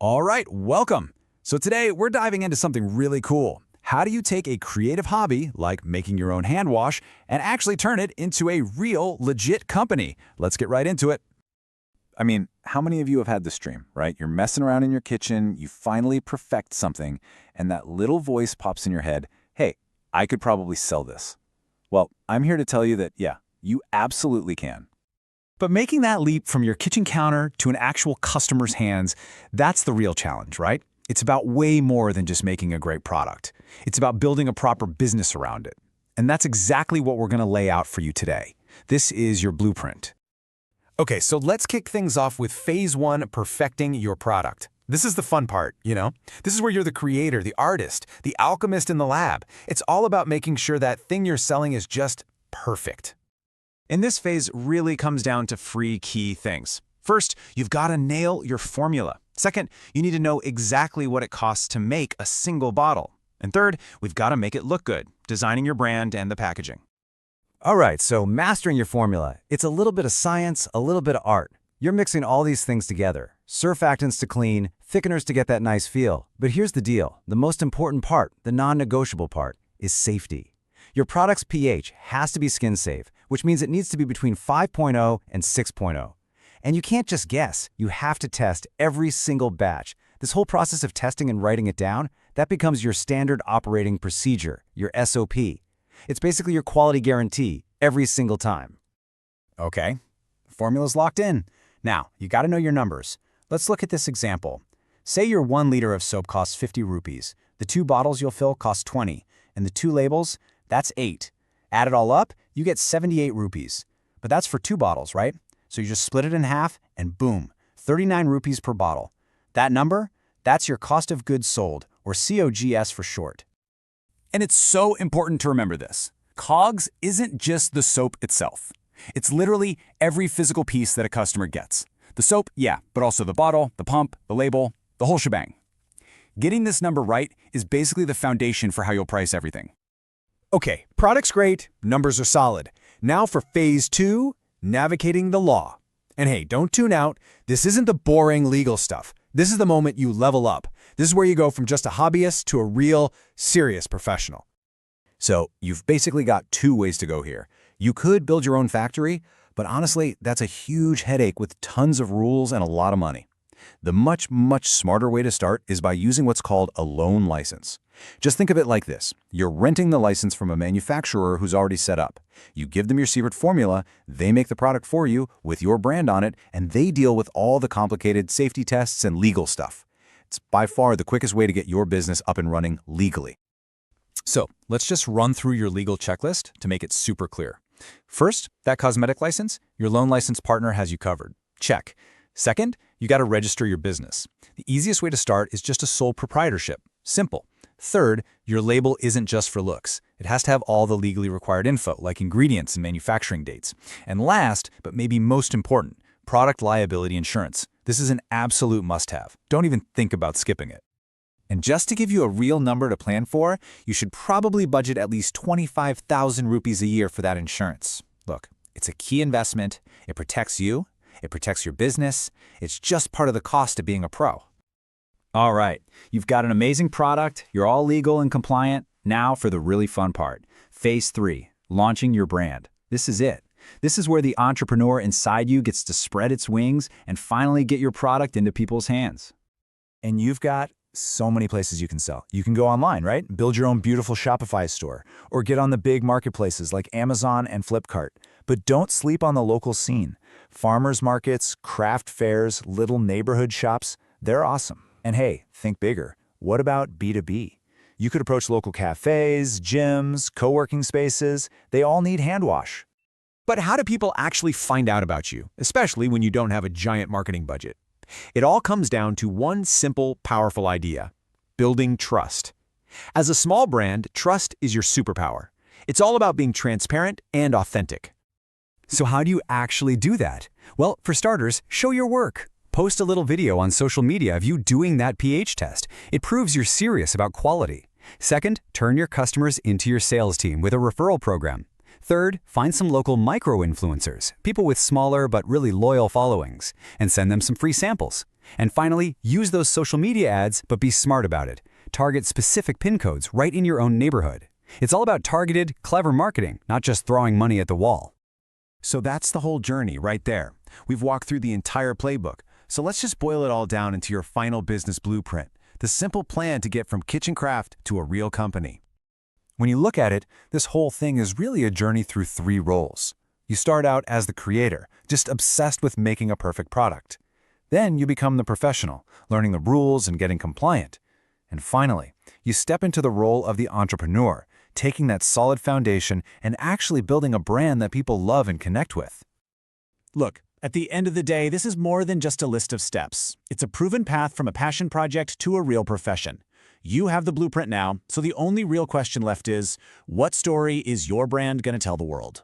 All right, welcome. So today we're diving into something really cool. How do you take a creative hobby, like making your own hand wash, and actually turn it into a real, legit company? Let's get right into it. I mean, how many of you have had this dream, right? You're messing around in your kitchen, you finally perfect something, and that little voice pops in your head, hey, I could probably sell this. Well, I'm here to tell you that, yeah, you absolutely can. But making that leap from your kitchen counter to an actual customer's hands, that's the real challenge, right? It's about way more than just making a great product. It's about building a proper business around it. And that's exactly what we're going to lay out for you today. This is your blueprint. Okay, so let's kick things off with phase one, perfecting your product. This is the fun part, you know? This is where you're the creator, the artist, the alchemist in the lab. It's all about making sure that thing you're selling is just perfect. And this phase really comes down to three key things. First, you've got to nail your formula. Second, you need to know exactly what it costs to make a single bottle. And third, we've got to make it look good, designing your brand and the packaging. All right, so mastering your formula. It's a little bit of science, a little bit of art. You're mixing all these things together. Surfactants to clean, thickeners to get that nice feel. But here's the deal. The most important part, the non-negotiable part, is safety. Your product's pH has to be skin safe, which means it needs to be between 5.0 and 6.0. And you can't just guess. You have to test every single batch. This whole process of testing and writing it down, that becomes your standard operating procedure, your SOP. It's basically your quality guarantee every single time. Okay, formula's locked in. Now, you got to know your numbers. Let's look at this example. Say your 1 liter of soap costs 50 rupees. The 2 bottles you'll fill cost 20, and the 2 labels, that's 8. Add it all up, you get 78 rupees. But that's for 2 bottles, right? So you just split it in half, and boom, 39 rupees per bottle. That number, that's your cost of goods sold, or COGS for short. And it's so important to remember this. COGS isn't just the soap itself. It's literally every physical piece that a customer gets. The soap, yeah, but also the bottle, the pump, the label, the whole shebang. Getting this number right is basically the foundation for how you'll price everything. Okay, product's great, numbers are solid. Now for phase 2, navigating the law. And hey, don't tune out. This isn't the boring legal stuff. This is the moment you level up. This is where you go from just a hobbyist to a real, serious professional. So you've basically got 2 ways to go here. You could build your own factory, but honestly, that's a huge headache with tons of rules and a lot of money. The much, much smarter way to start is by using what's called a loan license. Just think of it like this. You're renting the license from a manufacturer who's already set up. You give them your secret formula, they make the product for you with your brand on it, and they deal with all the complicated safety tests and legal stuff. It's by far the quickest way to get your business up and running legally. So let's just run through your legal checklist to make it super clear. First, that cosmetic license, your loan license partner has you covered. Check. Second, you got to register your business. The easiest way to start is just a sole proprietorship. Simple. Third, your label isn't just for looks. It has to have all the legally required info, like ingredients and manufacturing dates. And last, but maybe most important, product liability insurance. This is an absolute must-have. Don't even think about skipping it. And just to give you a real number to plan for, you should probably budget at least 25,000 rupees a year for that insurance. Look, it's a key investment. It protects you. It protects your business. It's just part of the cost of being a pro. All right, you've got an amazing product. You're all legal and compliant. Now for the really fun part. Phase 3, launching your brand. This is it. This is where the entrepreneur inside you gets to spread its wings and finally get your product into people's hands. And you've got so many places you can sell. You can go online, right? Build your own beautiful Shopify store or get on the big marketplaces like Amazon and Flipkart. But don't sleep on the local scene. Farmers markets, craft fairs, little neighborhood shops, they're awesome. And hey, think bigger. What about B2B? You could approach local cafes, gyms, co-working spaces. They all need hand wash. But how do people actually find out about you, especially when you don't have a giant marketing budget? It all comes down to one simple, powerful idea: building trust. As a small brand, trust is your superpower. It's all about being transparent and authentic. So how do you actually do that? Well, for starters, show your work. Post a little video on social media of you doing that pH test. It proves you're serious about quality. Second, turn your customers into your sales team with a referral program. Third, find some local micro-influencers, people with smaller but really loyal followings, and send them some free samples. And finally, use those social media ads, but be smart about it. Target specific PIN codes right in your own neighborhood. It's all about targeted, clever marketing, not just throwing money at the wall. So that's the whole journey right there. We've walked through the entire playbook. So let's just boil it all down into your final business blueprint, the simple plan to get from kitchen craft to a real company. When you look at it, this whole thing is really a journey through 3 roles. You start out as the creator, just obsessed with making a perfect product. Then you become the professional, learning the rules and getting compliant. And finally, you step into the role of the entrepreneur, taking that solid foundation and actually building a brand that people love and connect with. Look, at the end of the day, this is more than just a list of steps. It's a proven path from a passion project to a real profession. You have the blueprint now, so the only real question left is, what story is your brand going to tell the world?